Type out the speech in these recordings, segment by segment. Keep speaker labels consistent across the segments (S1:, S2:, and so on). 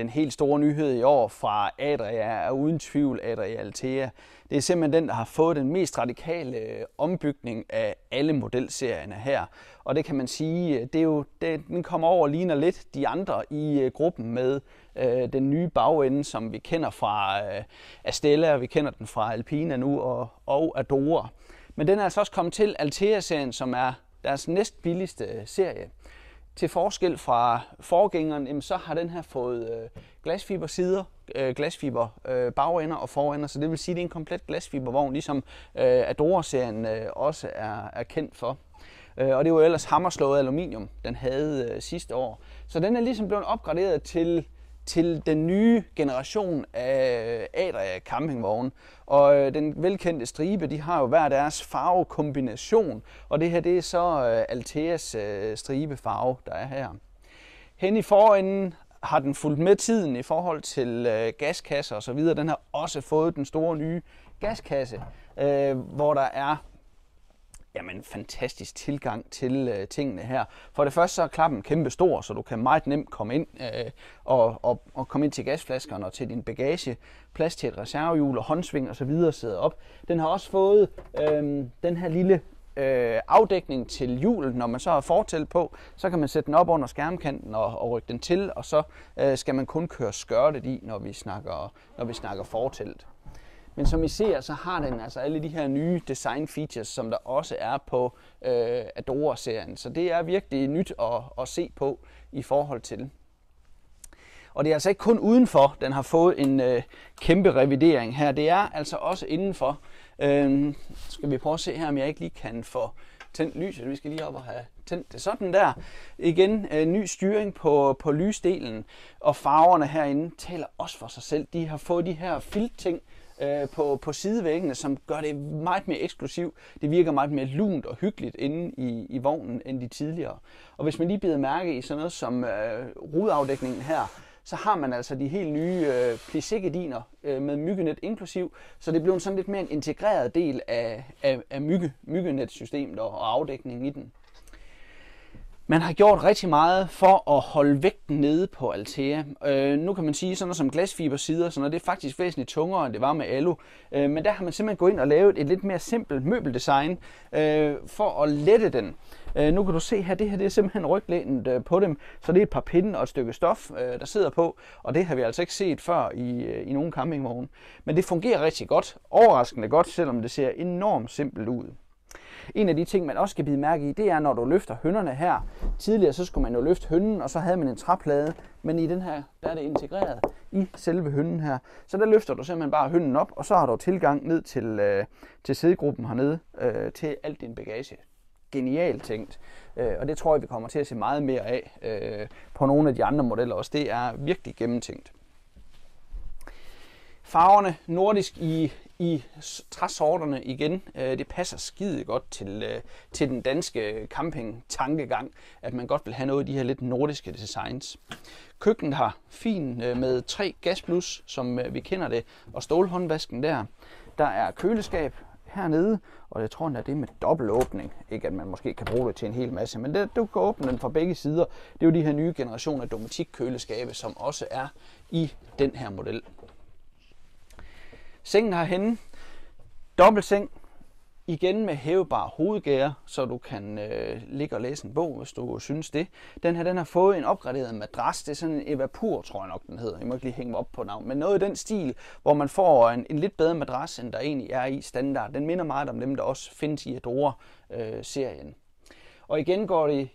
S1: den helt store nyhed i år fra Adria er uden tvivl Adria Altea. Det er simpelthen den, der har fået den mest radikale ombygning af alle modelserierne her. Og det kan man sige, den kommer over og ligner lidt de andre i gruppen med den nye bagende, som vi kender fra Astella, og vi kender den fra Alpina nu og Adora. Men den er altså også kommet til Altea-serien, som er deres næstbilligste serie. Til forskel fra forgængeren, så har den her fået glasfibersider, glasfiber bagender og forender, så det vil sige, at det er en komplet glasfibervogn, ligesom Adora-serien også er kendt for. Og det var ellers hammerslået aluminium, den havde sidste år. Så den er ligesom blevet opgraderet til den nye generation af Adria campingvogne. Og den velkendte stribe, de har jo hver deres farvekombination, og det her det er så Alteas stribefarve, der er her. Hen i forenden har den fulgt med tiden i forhold til gaskasser og så videre. Den har også fået den store nye gaskasse, hvor der er fantastisk tilgang til tingene her. For det første så er klappen kæmpe stor, så du kan meget nemt komme ind og komme ind til gasflaskerne og til din bagage. Plads til et reservehjul og håndsving og så videre sidder op. Den har også fået den her lille afdækning til hjulet. Når man så har fortæl på, så kan man sætte den op under skærmkanten og rykke den til, og så skal man kun køre skørtet i, når vi snakker fortælt. Men som I ser, så har den altså alle de her nye design features, som der også er på Adora-serien. Så det er virkelig nyt at se på i forhold til. Og det er altså ikke kun udenfor, den har fået en kæmpe revidering her. Det er altså også indenfor. Skal vi prøve at se her, om jeg ikke lige kan få tændt lyset. Vi skal lige op og have tændt det sådan der. Igen, ny styring på lysdelen. Og farverne herinde taler også for sig selv. De har fået de her filtting på sidevæggene, som gør det meget mere eksklusivt. Det virker meget mere lunt og hyggeligt inde i vognen end de tidligere. Og hvis man lige bider mærke i sådan noget som rudeafdækningen her, så har man altså de helt nye plissé-gardiner med myggenet inklusiv, så det bliver sådan lidt mere en integreret del af myggenetsystemet og afdækningen i den. Man har gjort rigtig meget for at holde vægten nede på Altea. Nu kan man sige, sådan noget som glasfibersider, så det er faktisk væsentligt tungere, end det var med alu. Men der har man simpelthen gået ind og lavet et lidt mere simpelt møbeldesign for at lette den. Nu kan du se her, det her det er simpelthen ryglænet på dem, så det er et par pinde og et stykke stof, der sidder på, og det har vi altså ikke set før i nogle campingvogne. Men det fungerer rigtig godt, overraskende godt, selvom det ser enormt simpelt ud. En af de ting, man også skal bide mærke i, det er, når du løfter hønnerne her. Tidligere så skulle man jo løfte hønnen, og så havde man en træplade, men i den her, der er det integreret i selve hønnen her. Så der løfter du simpelthen bare hønnen op, og så har du tilgang ned til sædegruppen hernede, til alt din bagage. Genialt tænkt, og det tror jeg, vi kommer til at se meget mere af på nogle af de andre modeller også. Det er virkelig gennemtænkt. Farverne nordisk i træsorterne igen, det passer skide godt til den danske camping-tankegang, at man godt vil have noget af de her lidt nordiske designs. Køkkenet har fin med 3 gasblus, som vi kender det, og stålhåndvasken der. Der er køleskab hernede, og jeg tror, at det er med dobbelt åbning. Ikke at man måske kan bruge det til en hel masse, men du kan åbne den fra begge sider. Det er jo de her nye generationer af Dometic-køleskabe, som også er i den her model. Sengen herhenne, dobbeltseng, igen med hævbar hovedgære, så du kan ligge og læse en bog, hvis du synes det. Den her, den har fået en opgraderet madras, det er sådan en Evapur, tror jeg nok den hedder. Jeg må ikke lige hænge mig op på navn, men noget i den stil, hvor man får en lidt bedre madras, end der egentlig er i standard. Den minder meget om dem, der også findes i Adora-serien. Og igen går det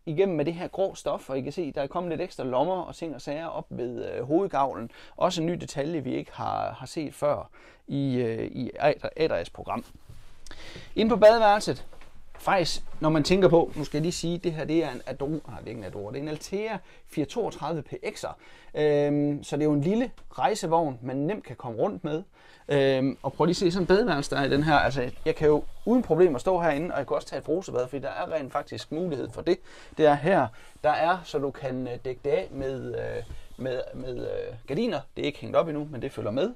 S1: igennem med det her grå stof, og I kan se, der er kommet lidt ekstra lommer og ting og sager op ved hovedgavlen. Også en ny detalje, vi ikke har set før i Adrias program. Inde på badeværelset, faktisk, når man tænker på, nu skal jeg lige sige, det her det er en Adora, nej, det er ikke en Adora, det er en Altea 432 PX'er. Så det er jo en lille rejsevogn, man nemt kan komme rundt med. Og prøv lige at se sådan en badeværelse, der er i den her. Altså, jeg kan jo uden problemer stå herinde, og jeg kan også tage et brusebad, fordi der er rent faktisk mulighed for det. Det er her, der er, så du kan dække det af med gardiner. Det er ikke hængt op endnu, men det følger med.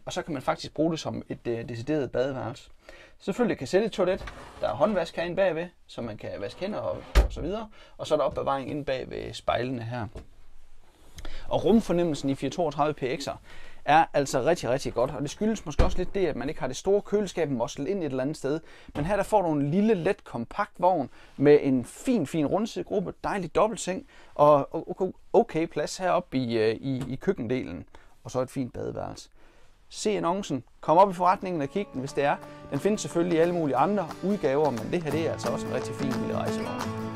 S1: Og så kan man faktisk bruge det som et decideret badeværelse. Selvfølgelig kan sætte et toilet. Der er håndvask herinde bagved, så man kan vaske hænder og så videre. Og så er der opbevaring inde bag ved spejlene her. Og rumfornemmelsen i 432 PX'er er altså rigtig, rigtig godt. Og det skyldes måske også lidt det, at man ikke har det store køleskab moslet ind et eller andet sted. Men her der får du en lille, let, kompakt vogn med en fin rundsædegruppe, dejlig dobbeltseng og okay plads heroppe i køkkendelen. Og så et fint badeværelse. Se annoncen, kom op i forretningen og kig den, hvis det er. Den findes selvfølgelig i alle mulige andre udgaver, men det her det er altså også en rigtig fin lille rejsevogn.